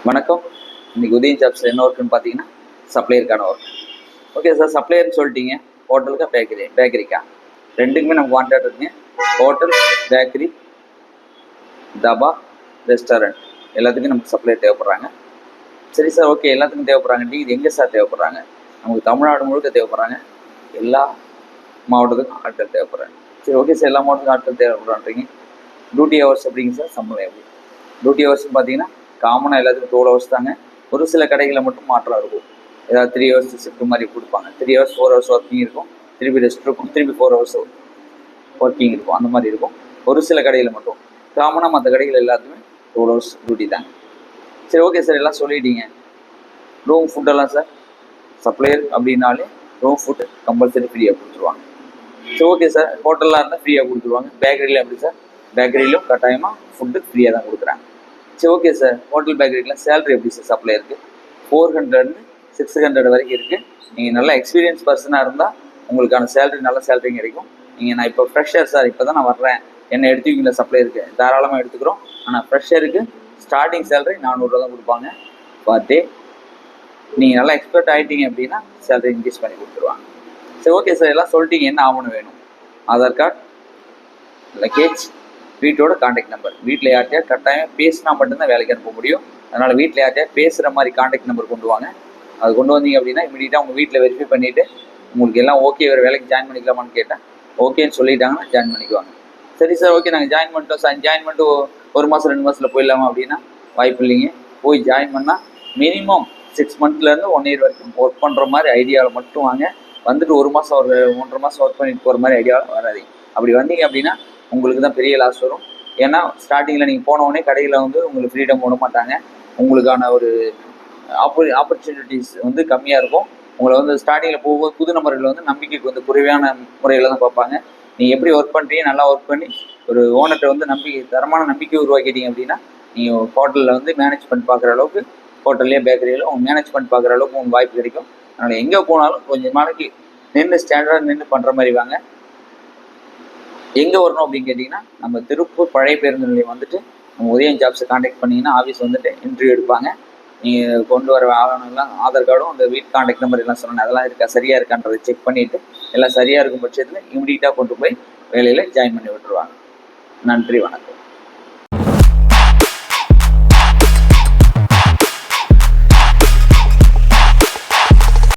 வணக்கம். இன்னைக்கு உதயம் ஜாப்ஸில் என்ன ஒர்க்குன்னு பார்த்தீங்கன்னா சப்ளையருக்கான ஒர்க். ஓகே சார், சப்ளையர்னு சொல்லிட்டீங்க. ஹோட்டலுக்கா பேக்கரிக்கா ரெண்டுக்குமே நமக்கு கான்ட்ராக்ட் இருக்குங்க. ஹோட்டல், பேக்கரி, தபா, ரெஸ்டாரண்ட் எல்லாத்துக்கும் நமக்கு சப்ளையர் தேவைப்படுறாங்க. சரி சார், ஓகே, எல்லாத்துக்கும் தேவைப்படுறாங்க. இது எங்கே சார் தேவைப்படுறாங்க? நமக்கு தமிழ்நாடு முழுக்க தேவைப்படுறாங்க. எல்லா மாவட்டத்துக்கும் ஆட்கள் தேவைப்படுறாங்க. சரி, ஓகே சார், எல்லா மாவட்டத்துக்கும் ஆட்கள் தேவைப்படுறான்றீங்க. டியூட்டி ஹவர்ஸ் எப்படிங்க சார்? சம்பளம் எப்படி? டியூட்டி ஹவர்ஸ்னு பார்த்தீங்கன்னா காமனாக எல்லாத்துக்கும் 12 ஹவர்ஸ் தாங்க. ஒரு சில கடைகளில் மட்டும் மாற்றம் இருக்கும். ஏதாவது 3 ஹவர்ஸ் ஷிஃப்ட் மாதிரி கொடுப்பாங்க. 3 ஹவர்ஸ் 4 ஹவர்ஸ் ஒர்க்கிங் இருக்கும், திருப்பி ரெஸ்ட் இருக்கும், திருப்பி 4 ஹவர்ஸ் ஒர்க்கிங் இருக்கும். அந்த மாதிரி இருக்கும் ஒரு சில கடையில் மட்டும். காமனாக மற்ற கடைகள் எல்லாத்துக்குமே 12 ஹவர்ஸ் டியூட்டி தாங்க. சரி, ஓகே சார், எல்லாம் சொல்லிட்டீங்க. ரூம் ஃபுட்டெல்லாம் சார், சப்ளையர் அப்படின்னாலே ரூம் ஃபுட் கம்பல்சரி ஃப்ரீயாக கொடுத்துருவாங்க. சரி, ஓகே சார், ஹோட்டல்லாம் இருந்தால் ஃப்ரீயாக கொடுத்துருவாங்க. பேக்கரியில் எப்படி சார்? பேக்கரியிலும் கட்டாயமாக ஃபுட்டு ஃப்ரீயாக தான் கொடுக்குறாங்க. சரி, ஓகே சார், ஹோட்டல் பேக்கரிக்கெலாம் சேலரி எப்படி சார்? சப்ளை இருக்குது 400 600 வரைக்கும் இருக்குது. நீங்கள் நல்ல எக்ஸ்பீரியன்ஸ் பர்சனாக இருந்தால் உங்களுக்கான சேலரி நல்ல சேலரியும் கிடைக்கும். நான் இப்போ ஃப்ரெஷர் சார், இப்போ தான் நான் வர்றேன், என்ன எடுத்துக்கிங்களா சப்ளை இருக்குது, தாராளமாக எடுத்துக்கிறோம். ஆனால் ஃப்ரெஷருக்கு ஸ்டார்டிங் சேலரி 400 தான் கொடுப்பாங்க பர் டே. நீங்கள் நல்லா எக்ஸ்பர்ட் ஆகிட்டீங்க அப்படின்னா சேலரி இன்க்ரீஸ் பண்ணி கொடுத்துருவாங்க. சரி, ஓகே சார், எல்லாம் சொல்லிட்டீங்க. என்ன ஆவணம் வேணும்? ஆதார் கார்டு, லக்கேஜ், வீட்டோட காண்டாக்ட் நம்பர். வீட்டில் யார்கிட்டயா கட்டாயம் பேசினா மட்டும்தான் வேலைக்கு அனுப்ப முடியும். அதனால் வீட்டில் யார்கிட்டயா பேசுகிற மாதிரி காண்டாக்ட் நம்பர் கொண்டு வாங்க. அது கொண்டு வந்தீங்க அப்படின்னா இமீடியட்டாக உங்கள் வீட்டில் வெரிஃபை பண்ணிவிட்டு உங்களுக்கு எல்லாம் ஓகே, வேறு வேலைக்கு ஜாயின் பண்ணிக்கலாமான்னு கேட்டேன். ஓகேன்னு சொல்லிட்டாங்கன்னா ஜாயின் பண்ணிக்குவாங்க. சரி சார், ஓகே, நாங்கள் ஜாயின் பண்ணிட்டோம் சார், ஜாயின் பண்ணிட்டு 1 மாதம் 2 மாதத்தில் போயிடலாமா அப்படின்னா வாய்ப்பு இல்லைங்க. போய் ஜாயின் பண்ணால் மினிமம் 6 மந்த்லேருந்து 1 இயர் வரைக்கும் ஒர்க் பண்ணுற மாதிரி ஐடியாவில் மட்டும் வாங்க. வந்துட்டு 1 மாதம் ஒரு 1.5 மாதம் ஒர்க் பண்ணிட்டு போகிற மாதிரி ஐடியாவில் வராதிங்க. அப்படி வந்தீங்க அப்படின்னா உங்களுக்கு தான் பெரிய லாஸ் வரும். ஏன்னா ஸ்டார்டிங்கில் நீங்கள் போனவுடனே கடையில் உங்களுக்கு ஃப்ரீடம் விட மாட்டாங்க. உங்களுக்கான ஒரு ஆப்பர்ச்சுனிட்டிஸ் கம்மியாக இருக்கும். உங்களை ஸ்டார்டிங்கில் போகும்போது புது நபர்கள் நம்பிக்கைக்கு குறைவான முறையில் தான் பார்ப்பாங்க. நீங்கள் எப்படி ஒர்க் பண்ணுறீங்க, நல்லா ஒர்க் பண்ணி ஒரு ஓனர்கிட்ட தரமான நம்பிக்கை உருவாக்கிட்டீங்க அப்படின்னா நீங்கள் ஹோட்டலில் மேனேஜ் பண்ணி பார்க்குற அளவுக்கு, ஹோட்டல்லையோ பேக்கரியிலோ மேனேஜ் பண்ணி பார்க்குற அளவுக்கு உங்களுக்கு வாய்ப்பு கிடைக்கும். அதனால் எங்கே போனாலும் கொஞ்சம் நாளைக்கு நின்று ஸ்டாண்டர்டாக நின்று பண்ணுற மாதிரி வாங்க. எங்கே வரணும் அப்படின்னு கேட்டிங்கன்னா நம்ம திருப்பூர் பழைய பேருந்து நிலையம் நம்ம உதயம் ஜாப்ஸை காண்டாக்ட் பண்ணிங்கன்னா ஆஃபீஸ் இன்டர்வியூ எடுப்பாங்க. நீங்கள் கொண்டு வர ஆவணங்கள்லாம் ஆதார் கார்டும் அந்த வீட் காண்டாக்ட் நம்பர் எல்லாம் சொன்னேன், அதெல்லாம் இருக்கா, சரியாக இருக்கான்றதை செக் பண்ணிவிட்டு எல்லாம் சரியாக இருக்கும் பட்சத்தில் இமீடியட்டாக கொண்டு போய் வேலையில் ஜாயின் பண்ணி விட்டுருவாங்க. நன்றி, வணக்கம்.